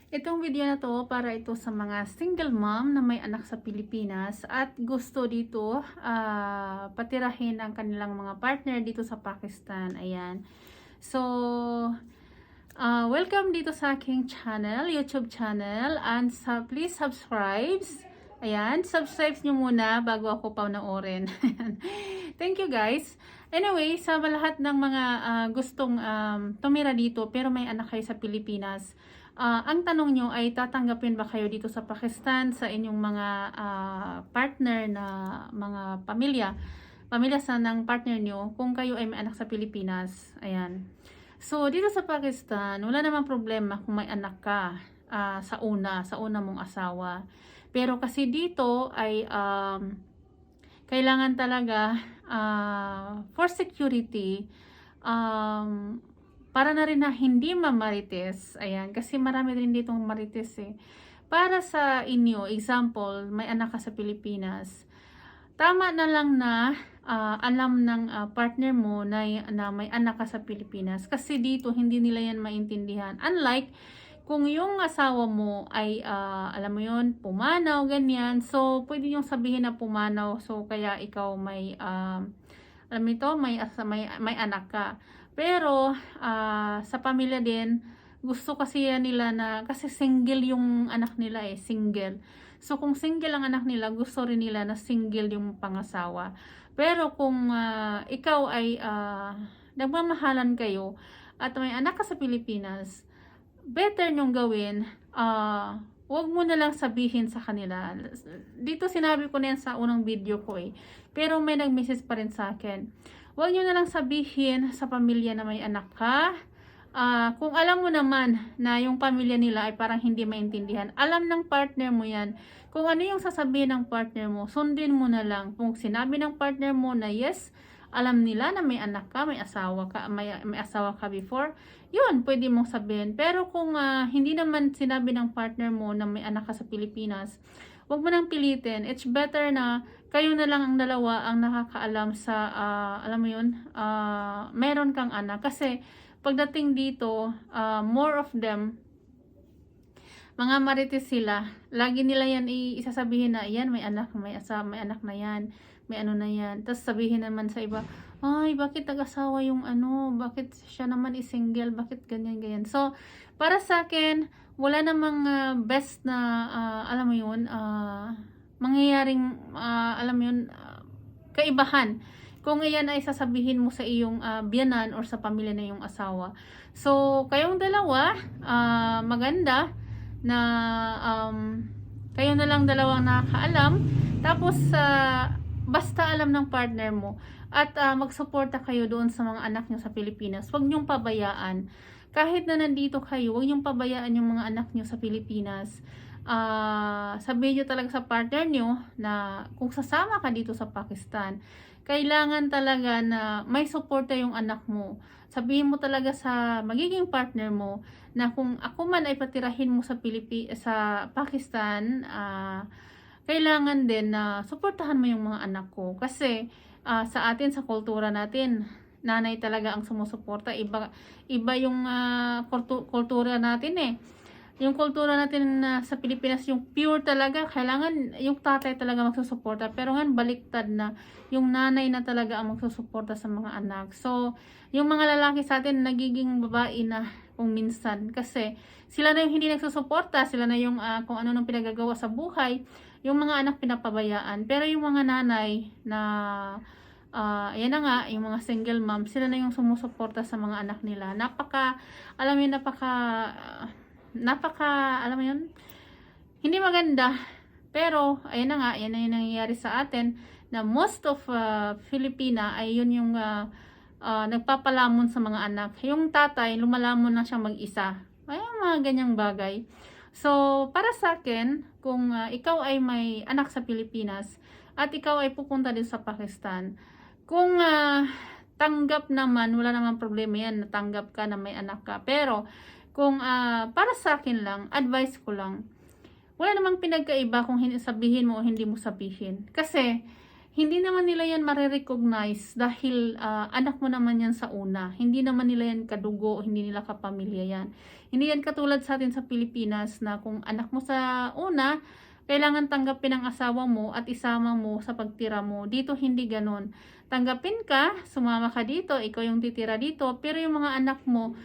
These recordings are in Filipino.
Itong video na to para ito sa mga single mom na may anak sa Pilipinas at gusto dito patirahin ang kanilang mga partner dito sa Pakistan. Ayan. So, welcome dito sa aking channel, YouTube channel, and please subscribe. Ayan, subscribe nyo muna bago ako panoorin. Thank you guys. Anyway, sa lahat ng mga gustong tumira dito pero may anak kayo sa Pilipinas, ang tanong nyo ay tatanggapin ba kayo dito sa Pakistan sa inyong mga partner na mga pamilya sa ng partner nyo kung kayo ay may anak sa Pilipinas. Ayan. So, dito sa Pakistan, wala namang problema kung may anak ka sa una mong asawa. Pero kasi dito ay kailangan talaga for security, para na rin na hindi mamarites. Ayan, kasi marami rin ditong marites eh. Para sa inyo, example, may anak ka sa Pilipinas, tama na lang na alam ng partner mo na may anak ka sa Pilipinas. Kasi dito, hindi nila yan maintindihan. Unlike, kung yung asawa mo ay, alam mo yun, pumanaw, ganyan. So, pwede yung sabihin na pumanaw. So, kaya ikaw may, alam mo ito, may anak ka. Pero, sa pamilya din, gusto kasi nila na, kasi single yung anak nila eh, single. So, kung single ang anak nila, gusto rin nila na single yung pangasawa. Pero kung ikaw ay nagmamahalan kayo at may anak ka sa Pilipinas, better nyong gawin, wag mo na lang sabihin sa kanila. Dito sinabi ko na yan sa unang video ko eh. Pero may nag-message pa rin sa akin. Huwag nyo na lang sabihin sa pamilya na may anak ka. Kung alam mo naman na yung pamilya nila ay parang hindi maintindihan, alam ng partner mo yan. Kung ano yung sasabihin ng partner mo, sundin mo na lang. Kung sinabi ng partner mo na yes, alam nila na may anak ka, may asawa ka before, yun, pwede mong sabihin. Pero kung hindi naman sinabi ng partner mo na may anak ka sa Pilipinas, huwag mo nang pilitin. It's better na kayo na lang ang dalawa ang nakakaalam sa, alam mo yun, meron kang anak. Kasi, pagdating dito, more of them, mga marites sila, lagi nila yan isasabihin na, yan, may anak na yan, may ano na yan. Tapos sabihin naman sa iba, ay, bakit nag-asawa yung ano, bakit siya naman is single, bakit ganyan. So, para sa akin, wala namang best na, alam mo yun, mangyayaring, alam mo yun, kaibahan. Kung iyan ay sasabihin mo sa iyong biyanan or sa pamilya na iyong asawa. So, kayong dalawa, maganda na kayo na lang dalawang nakakaalam. Tapos, basta alam ng partner mo at magsuporta kayo doon sa mga anak nyo sa Pilipinas. Huwag nyong pabayaan. Kahit na nandito kayo, huwag nyong pabayaan yung mga anak nyo sa Pilipinas. Sabihin nyo talaga sa partner nyo na kung sasama ka dito sa Pakistan, kailangan talaga na may suporta yung anak mo. Sabihin mo talaga sa magiging partner mo na kung ako man ay patirahin mo sa Pakistan, kailangan din na suportahan mo yung mga anak ko. Kasi sa atin, sa kultura natin, nanay talaga ang sumusuporta. Iba yung kultura natin eh. Yung kultura natin sa Pilipinas, yung pure talaga, kailangan yung tatay talaga magsusuporta. Pero ngayon, baliktad na. Yung nanay na talaga ang magsusuporta sa mga anak. So, yung mga lalaki sa atin, nagiging babae na kung minsan. Kasi, sila na yung hindi nagsusuporta. Sila na yung kung ano nang pinagagawa sa buhay. Yung mga anak pinapabayaan. Pero yung mga nanay na, yan na nga, yung mga single mom, sila na yung sumusuporta sa mga anak nila. Alam mo, alam mo yun, hindi maganda. Pero, ayan na nga, yan na yung nangyayari sa atin, na most of Filipina ay yun yung nagpapalamon sa mga anak. Yung tatay, lumalamon na siyang mag-isa. Ay, mga ganyang bagay. So, para sa akin, kung ikaw ay may anak sa Pilipinas, at ikaw ay pupunta din sa Pakistan, kung tanggap naman, wala namang problema yan, natanggap ka na may anak ka. Pero, kung para sa akin lang, advice ko lang, wala namang pinagkaiba kung sabihin mo o hindi mo sabihin. Kasi, hindi naman nila yan marirecognize dahil anak mo naman yan sa una. Hindi naman nila yan kadugo, hindi nila kapamilya yan. Hindi yan katulad sa atin sa Pilipinas na kung anak mo sa una, kailangan tanggapin ang asawa mo at isama mo sa pagtira mo. Dito hindi ganon. Tanggapin ka, sumama ka dito, ikaw yung titira dito, pero yung mga anak mo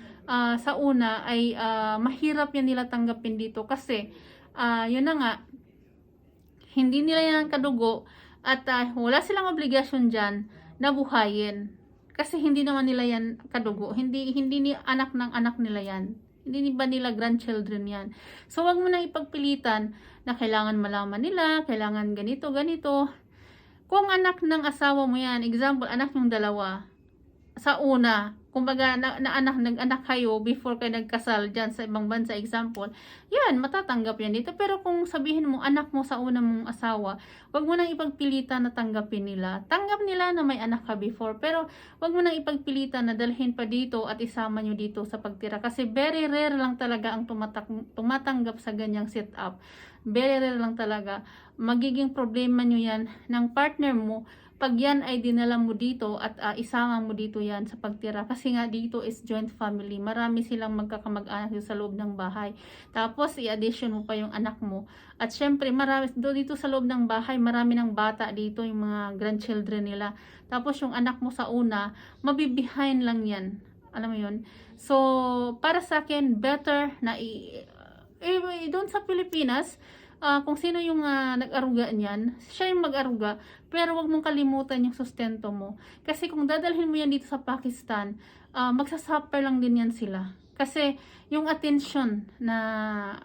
sa una ay mahirap yan nila tanggapin dito kasi yun na nga, hindi nila yan kadugo. At wala silang obligasyon dyan na buhayin. Kasi hindi naman nila yan kadugo. Hindi ni anak ng anak nila yan. Hindi ba nila grandchildren yan. So, wag mo na ipagpilitan na kailangan malaman nila, kailangan ganito, ganito. Kung anak ng asawa mo yan, example, anak yung dalawa, sa una, kumbaga nag-anak kayo before kayo nagkasal dyan sa ibang bansa, example, yan, matatanggap yan dito. Pero kung sabihin mo, anak mo sa una mong asawa, wag mo nang ipagpilitan na tanggapin nila. Tanggap nila na may anak ka before, pero wag mo nang ipagpilitan na dalhin pa dito at isama nyo dito sa pagtira. Kasi very rare lang talaga ang tumatanggap sa ganyang setup. Very rare lang talaga. Magiging problema nyo yan ng partner mo pag yan ay dinala mo dito at isama mo dito yan sa pagtira. Kasi nga dito is joint family. Marami silang magkakamag-anak sa loob ng bahay. Tapos i-addition mo pa yung anak mo. At syempre marami dito sa loob ng bahay, marami ng bata dito, yung mga grandchildren nila. Tapos yung anak mo sa una, mabibehind lang yan. Alam mo yun? So, para sa akin, better na doon sa Pilipinas, kung sino yung nag-aruga niyan, siya yung mag-aruga, pero wag mong kalimutan yung sustento mo. Kasi kung dadalhin mo yan dito sa Pakistan, magsasuffer lang din yan sila. Kasi yung attention na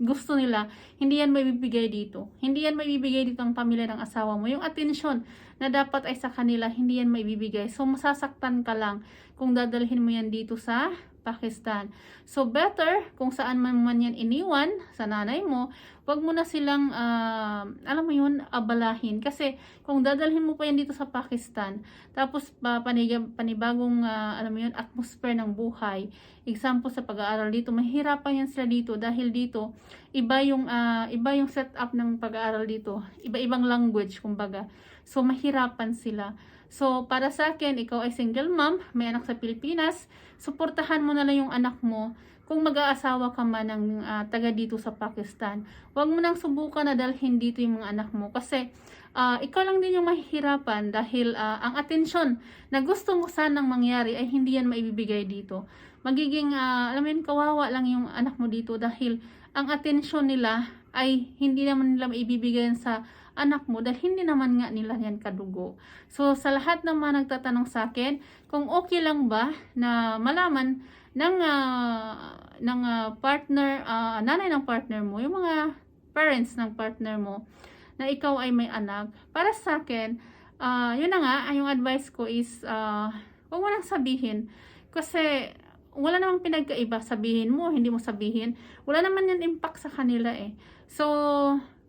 gusto nila, hindi yan maibibigay dito. Hindi yan maibibigay dito ang pamilya ng asawa mo. Yung attention na dapat ay sa kanila, hindi yan maibibigay. So masasaktan ka lang kung dadalhin mo yan dito sa Pakistan. So better kung saan man yan iniwan sa nanay mo, wag mo na silang alam mo yun, abalahin. Kasi kung dadalhin mo pa yan dito sa Pakistan, tapos panibagong alam mo yun, atmosphere ng buhay, example sa pag-aaral dito, mahirapan yan sila dito dahil dito iba yung setup ng pag-aaral dito, iba-ibang language kumbaga. So mahirapan sila. So, para sa akin, ikaw ay single mom, may anak sa Pilipinas, suportahan mo na lang yung anak mo kung mag-aasawa ka man ng taga dito sa Pakistan. Huwag mo nang subukan na dalhin dito yung mga anak mo kasi ikaw lang din yung mahihirapan dahil ang atensyon na gusto mo sanang mangyari ay hindi yan maibibigay dito. Magiging, alam mo yun, kawawa lang yung anak mo dito dahil ang atensyon nila ay hindi naman nila maibibigay sa anak mo dahil hindi naman nga nila yan kadugo. So, sa lahat ng mga nagtatanong sa akin, kung okay lang ba na malaman ng partner, nanay ng partner mo, yung mga parents ng partner mo, na ikaw ay may anak, para sa akin, yun na nga, yung advice ko is, huwag mo nang sabihin. Kasi, wala namang pinagkaiba, sabihin mo, hindi mo sabihin. Wala naman yan impact sa kanila eh. So,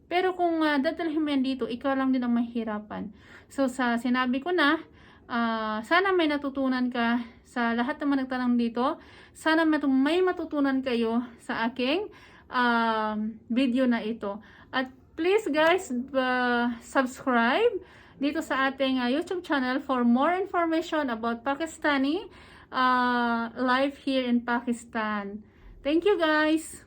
pero kung dadalhin mo yan dito, ikaw lang din ang mahirapan. So, sa sinabi ko na, sana may natutunan ka sa lahat ng mga nagtanong dito. Sana may matutunan kayo sa aking video na ito. At please guys, subscribe dito sa ating YouTube channel for more information about Pakistani life here in Pakistan. Thank you guys!